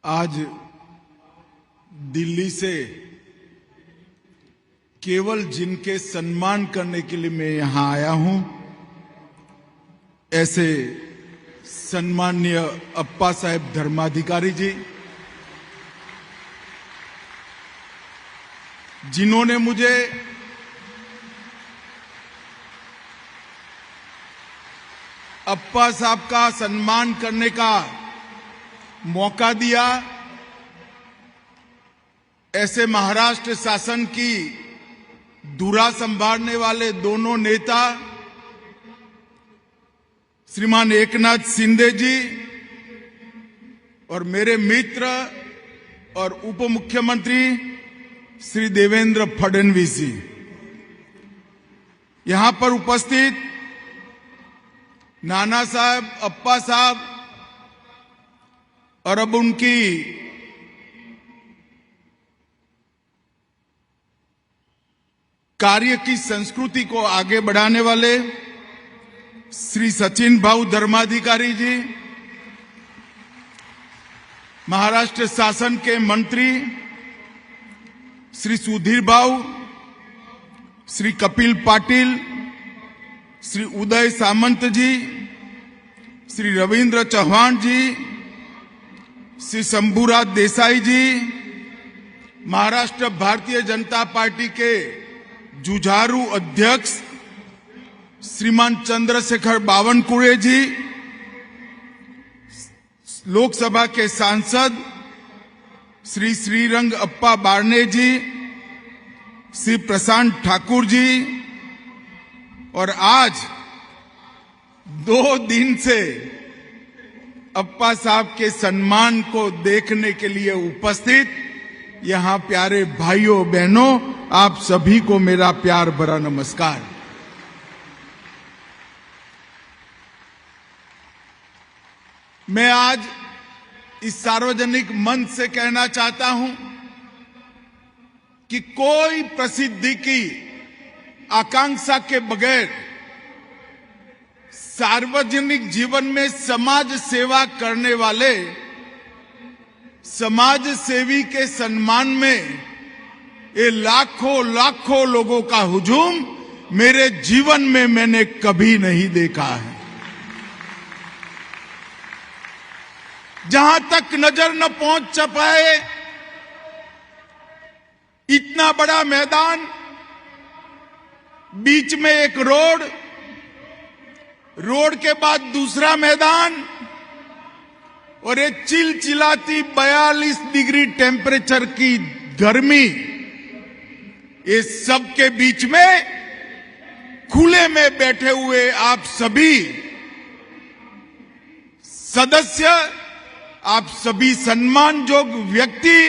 आज दिल्ली से केवल जिनके सम्मान करने के लिए मैं यहां आया हूं, ऐसे सम्माननीय अप्पा साहेब धर्माधिकारी जी, जिन्होंने मुझे अप्पा साहब का सम्मान करने का मौका दिया। ऐसे महाराष्ट्र शासन की धुरा संभालने वाले दोनों नेता श्रीमान एकनाथ शिंदे जी और मेरे मित्र और उप मुख्यमंत्री श्री देवेंद्र फडणवीस जी, यहां पर उपस्थित नाना साहब, अप्पा साहब और अब उनकी कार्य की संस्कृति को आगे बढ़ाने वाले श्री सचिन भाऊ धर्माधिकारी जी, महाराष्ट्र शासन के मंत्री श्री सुधीर भाऊ, श्री कपिल पाटिल, श्री उदय सामंत जी, श्री रविंद्र चौहान जी, श्री शंभूराज देसाई जी, महाराष्ट्र भारतीय जनता पार्टी के जुझारू अध्यक्ष श्रीमान चंद्रशेखर बावनकुळे जी, लोकसभा के सांसद श्री श्रीरंग अप्पा बारने जी, श्री प्रशांत ठाकुर जी, और आज 2 दिन से अप्पा साहब के सम्मान को देखने के लिए उपस्थित यहां प्यारे भाइयों बहनों, आप सभी को मेरा प्यार भरा नमस्कार। मैं आज इस सार्वजनिक मंच से कहना चाहता हूं कि कोई प्रसिद्धि की आकांक्षा के बगैर सार्वजनिक जीवन में समाज सेवा करने वाले समाज सेवी के सम्मान में ये लाखों लोगों का हुजूम मेरे जीवन में मैंने कभी नहीं देखा है। जहां तक नजर न पहुंच पाए इतना बड़ा मैदान, बीच में एक रोड के बाद दूसरा मैदान और एक चिलचिलाती 42 डिग्री टेम्परेचर की गर्मी, ये सब के बीच में खुले में बैठे हुए आप सभी सदस्य, आप सभी सम्मानजोग व्यक्ति,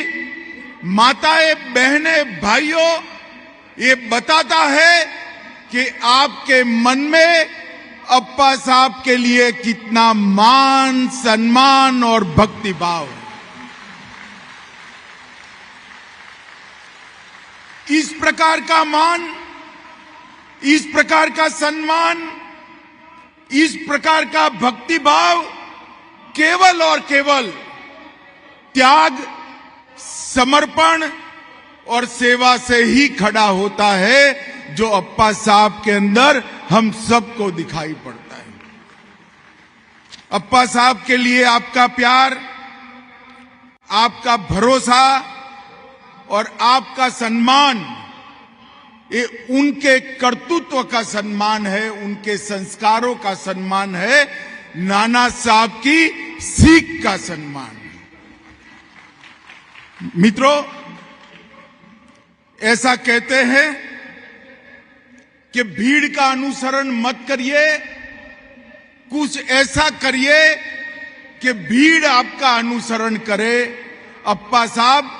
माताएं, बहनें, भाइयों, ये बताता है कि आपके मन में अप्पा साहब के लिए कितना मान, सम्मान और भक्ति भाव है। इस प्रकार का मान, इस प्रकार का सम्मान, इस प्रकार का भक्ति भाव केवल और केवल त्याग, समर्पण और सेवा से ही खड़ा होता है, जो अप्पा साहब के अंदर हम सबको दिखाई पड़ता है। अप्पा साहब के लिए आपका प्यार, आपका भरोसा और आपका सम्मान, ये उनके कर्तृत्व का सम्मान है, उनके संस्कारों का सम्मान है, नाना साहब की सीख का सम्मान है। मित्रों, ऐसा कहते हैं कि भीड़ का अनुसरण मत करिए, कुछ ऐसा करिए कि भीड़ आपका अनुसरण करे। अप्पा साहब,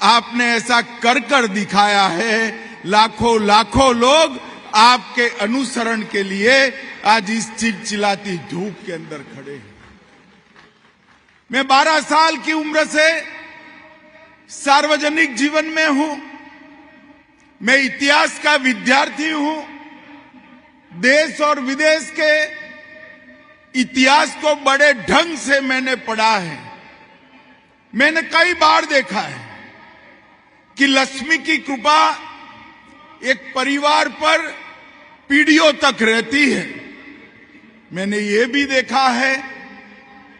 आपने ऐसा कर दिखाया है। लाखों लोग आपके अनुसरण के लिए आज इस चिलचिलाती धूप के अंदर खड़े हैं। मैं 12 साल की उम्र से सार्वजनिक जीवन में हूं। मैं इतिहास का विद्यार्थी हूं। देश और विदेश के इतिहास को बड़े ढंग से मैंने पढ़ा है। मैंने कई बार देखा है कि लक्ष्मी की कृपा एक परिवार पर पीढ़ियों तक रहती है। मैंने ये भी देखा है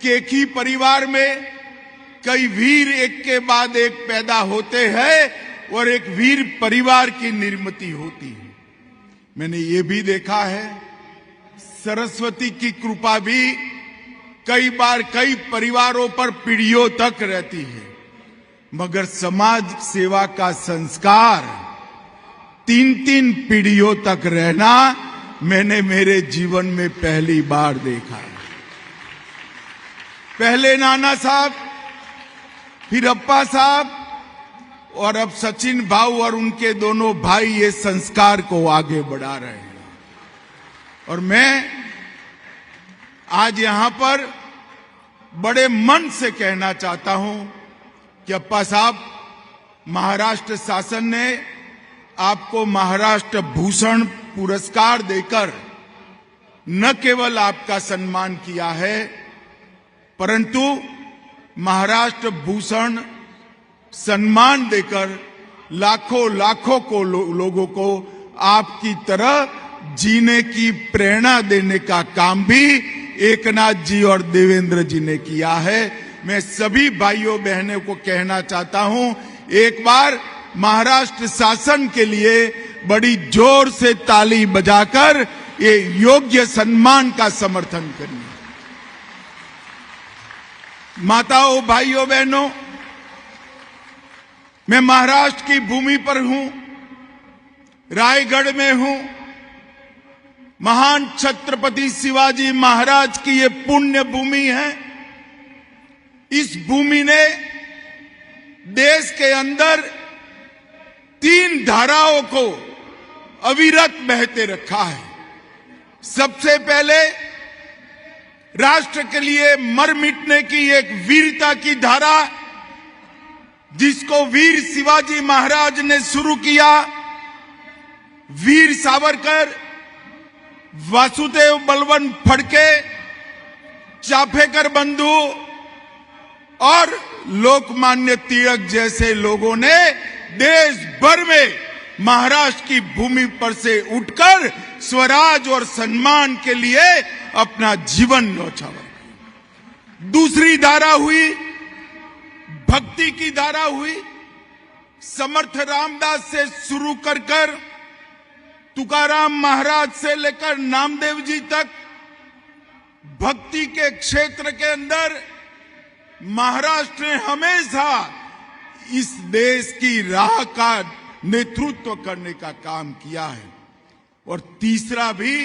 कि एक ही परिवार में कई वीर एक के बाद एक पैदा होते हैं और एक वीर परिवार की निर्मित होती है। मैंने ये भी देखा है सरस्वती की कृपा भी कई बार कई परिवारों पर पीढ़ियों तक रहती है, मगर समाज सेवा का संस्कार 3-3 पीढ़ियों तक रहना मैंने मेरे जीवन में पहली बार देखा है। पहले नाना साहब, फिर अप्पा साहब और अब सचिन भाऊ और उनके दोनों भाई ये संस्कार को आगे बढ़ा रहे हैं। और मैं आज यहां पर बड़े मन से कहना चाहता हूं कि अप्पा साहब, महाराष्ट्र शासन ने आपको महाराष्ट्र भूषण पुरस्कार देकर न केवल आपका सम्मान किया है, परंतु महाराष्ट्र भूषण सम्मान देकर लाखों को लोगों को आपकी तरह जीने की प्रेरणा देने का काम भी एकनाथ जी और देवेंद्र जी ने किया है। मैं सभी भाइयों बहनों को कहना चाहता हूं, एक बार महाराष्ट्र शासन के लिए बड़ी जोर से ताली बजाकर ये योग्य सम्मान का समर्थन करिए। माताओं, भाइयों, बहनों, मैं महाराष्ट्र की भूमि पर हूं, रायगढ़ में हूं। महान छत्रपति शिवाजी महाराज की ये पुण्य भूमि है। इस भूमि ने देश के अंदर 3 धाराओं को अविरत बहते रखा है। सबसे पहले राष्ट्र के लिए मर मिटने की एक वीरता की धारा, जिसको वीर शिवाजी महाराज ने शुरू किया। वीर सावरकर, वासुदेव बलवंत फड़के, चाफेकर बंधु और लोकमान्य तिलक जैसे लोगों ने देश भर में महाराष्ट्र की भूमि पर से उठकर स्वराज और सम्मान के लिए अपना जीवन न्यौछावर। दूसरी धारा हुई भक्ति की धारा हुई। समर्थ रामदास से शुरू कर तुकाराम महाराज से लेकर नामदेव जी तक भक्ति के क्षेत्र के अंदर महाराष्ट्र ने हमेशा इस देश की राह का नेतृत्व करने का काम किया है। और तीसरा भी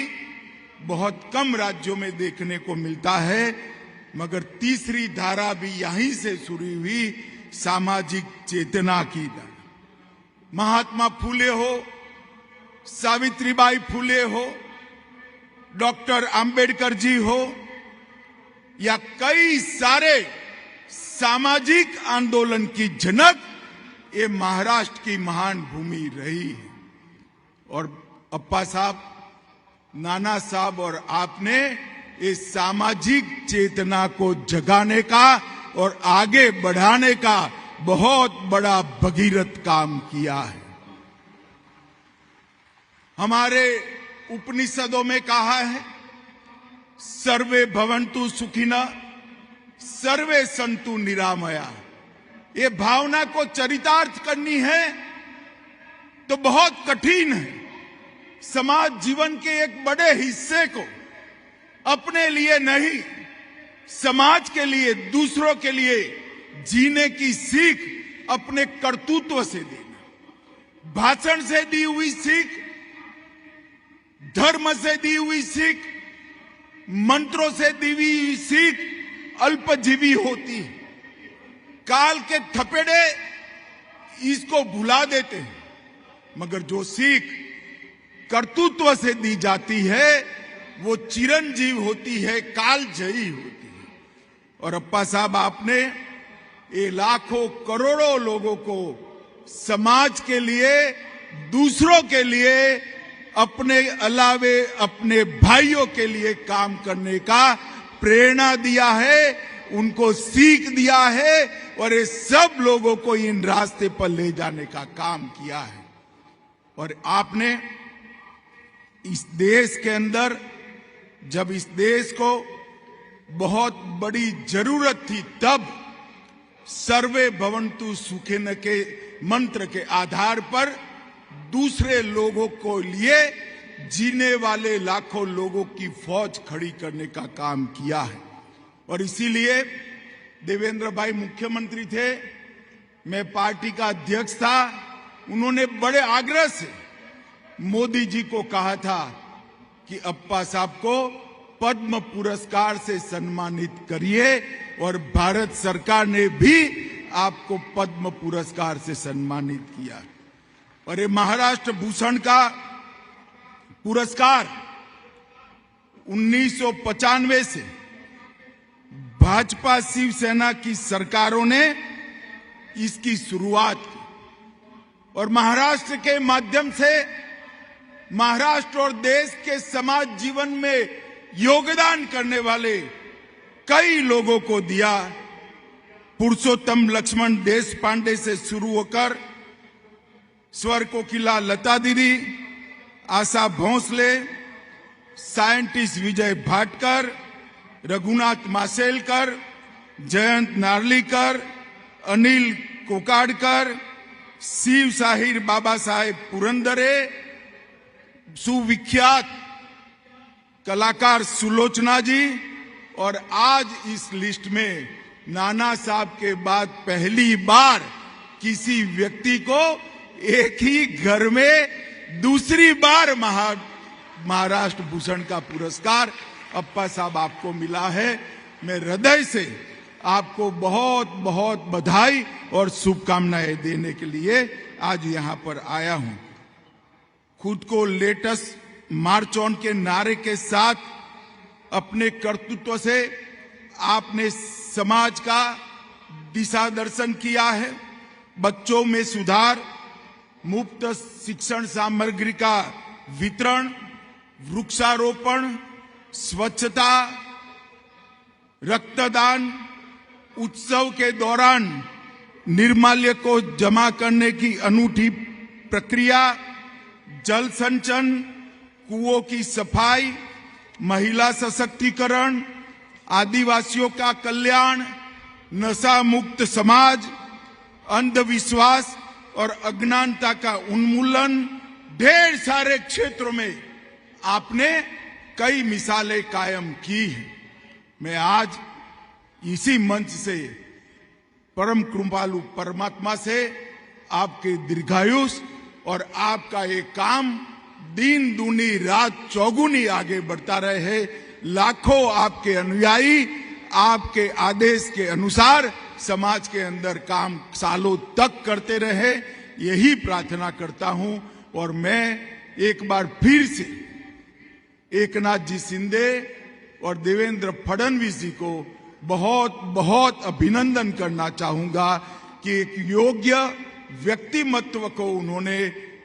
बहुत कम राज्यों में देखने को मिलता है, मगर तीसरी धारा भी यहीं से शुरू हुई, सामाजिक चेतना की धारा। महात्मा फूले हो, सावित्रीबाई फूले हो, डॉक्टर अंबेडकर जी हो, या कई सारे सामाजिक आंदोलन की जनक ये महाराष्ट्र की महान भूमि रही है। और अप्पा साहब, नाना साहब और आपने इस सामाजिक चेतना को जगाने का और आगे बढ़ाने का बहुत बड़ा भगीरथ काम किया है। हमारे उपनिषदों में कहा है, सर्वे भवन्तु सुखिनः सर्वे सन्तु निरामया। ये भावना को चरितार्थ करनी है तो बहुत कठिन है। समाज जीवन के एक बड़े हिस्से को अपने लिए नहीं, समाज के लिए, दूसरों के लिए जीने की सीख अपने कर्तृत्व से देना। भाषण से दी हुई सीख, धर्म से दी हुई सीख, मंत्रों से दी हुई सीख अल्पजीवी होती है। काल के थपेड़े इसको भुला देते हैं, मगर जो सीख कर्तृत्व से दी जाती है वो चिरंजीव होती है, कालजयी होती है। और अप्पा साहब, आपने ये लाखों करोड़ों लोगों को समाज के लिए, दूसरों के लिए, अपने अलावे अपने भाइयों के लिए काम करने का प्रेरणा दिया है। उनको सीख दिया है और ये सब लोगों को इन रास्ते पर ले जाने का काम किया है। और आपने इस देश के अंदर, जब इस देश को बहुत बड़ी जरूरत थी, तब सर्वे भवन्तु सुखिनः के मंत्र के आधार पर दूसरे लोगों को लिए जीने वाले लाखों लोगों की फौज खड़ी करने का काम किया है। और इसीलिए देवेंद्र भाई मुख्यमंत्री थे, मैं पार्टी का अध्यक्ष था, उन्होंने बड़े आग्रह से मोदी जी को कहा था कि अप्पा साहब को पद्म पुरस्कार से सम्मानित करिए, और भारत सरकार ने भी आपको पद्म पुरस्कार से सम्मानित किया। और ये महाराष्ट्र भूषण का पुरस्कार 1995 से भाजपा शिवसेना की सरकारों ने इसकी शुरुआत की, और महाराष्ट्र के माध्यम से महाराष्ट्र और देश के समाज जीवन में योगदान करने वाले कई लोगों को दिया। पुरुषोत्तम लक्ष्मण देशपांडे से शुरू होकर स्वर कोकिला लता दीदी, आशा भोंसले, साइंटिस्ट विजय भाटकर, रघुनाथ माशेलकर, जयंत नार्लीकर, अनिल कोकाड़कर, शिव साहिर बाबा साहेब पुरंदरे, सुविख्यात कलाकार सुलोचना जी, और आज इस लिस्ट में नाना साहब के बाद पहली बार किसी व्यक्ति को एक ही घर में दूसरी बार महाराष्ट्र भूषण का पुरस्कार अप्पा साहब आपको मिला है। मैं हृदय से आपको बहुत बहुत बधाई और शुभकामनाएं देने के लिए आज यहां पर आया हूं। खुद को लेटेस्ट मार्च ऑन के नारे के साथ अपने कर्तृत्व से आपने समाज का दिशा दर्शन किया है। बच्चों में सुधार, मुफ्त शिक्षण सामग्री का वितरण, वृक्षारोपण, स्वच्छता, रक्तदान, उत्सव के दौरान निर्माल्य को जमा करने की अनूठी प्रक्रिया, जल संचयन, कुओं की सफाई, महिला सशक्तिकरण, आदिवासियों का कल्याण, नशा मुक्त समाज, अंधविश्वास और अज्ञानता का उन्मूलन, ढेर सारे क्षेत्रों में आपने कई मिसालें कायम की हैं। मैं आज इसी मंच से परम कृपालु परमात्मा से आपके दीर्घायुष और आपका ये काम दिन दूनी रात चौगुनी आगे बढ़ता रहे। लाखों आपके अनुयायी आपके आदेश के अनुसार समाज के अंदर काम सालों तक करते रहे, यही प्रार्थना करता हूं। और मैं एक बार फिर से एकनाथ जी शिंदे और देवेंद्र फडणवीस जी को बहुत बहुत अभिनंदन करना चाहूंगा कि एक योग्य व्यक्तिमत्व को उन्होंने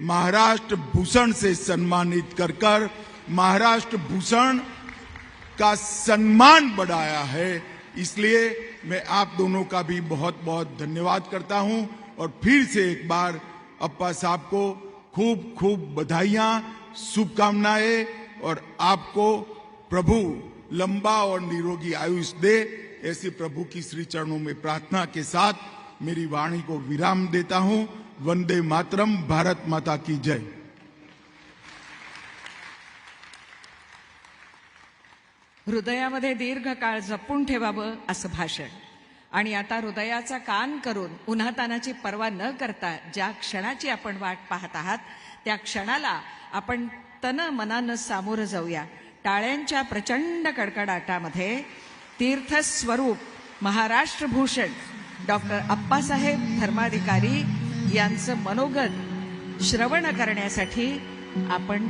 महाराष्ट्र भूषण से सम्मानित कर महाराष्ट्र भूषण का सम्मान बढ़ाया है। इसलिए मैं आप दोनों का भी बहुत बहुत धन्यवाद करता हूं और फिर से एक बार अप्पा साहब को खूब खूब बधाइयां, शुभकामनाएं और आपको प्रभु लंबा और निरोगी आयुष दे, ऐसी प्रभु की श्री चरणों में प्रार्थना के साथ मेरी वाणी को विराम देता हूं। वंदे मातरम। भारत माता की जय। हृदयामध्ये दीर्घकाळ जपून ठेवावं असं भाषण, आणि आता हृदयाचा कान करून उन्हातानाची पर्वा न करता ज्या क्षणाची आपण वाट पाहत आहात त्या क्षणाला आपण तन मनानं सामोरं जाऊया। टाळ्यांच्या प्रचंड कडकडाटामध्ये तीर्थस्वरूप महाराष्ट्र भूषण डॉक्टर अप्पासाहेब धर्माधिकारी यांचं मनोगत श्रवण करण्यासाठी आपण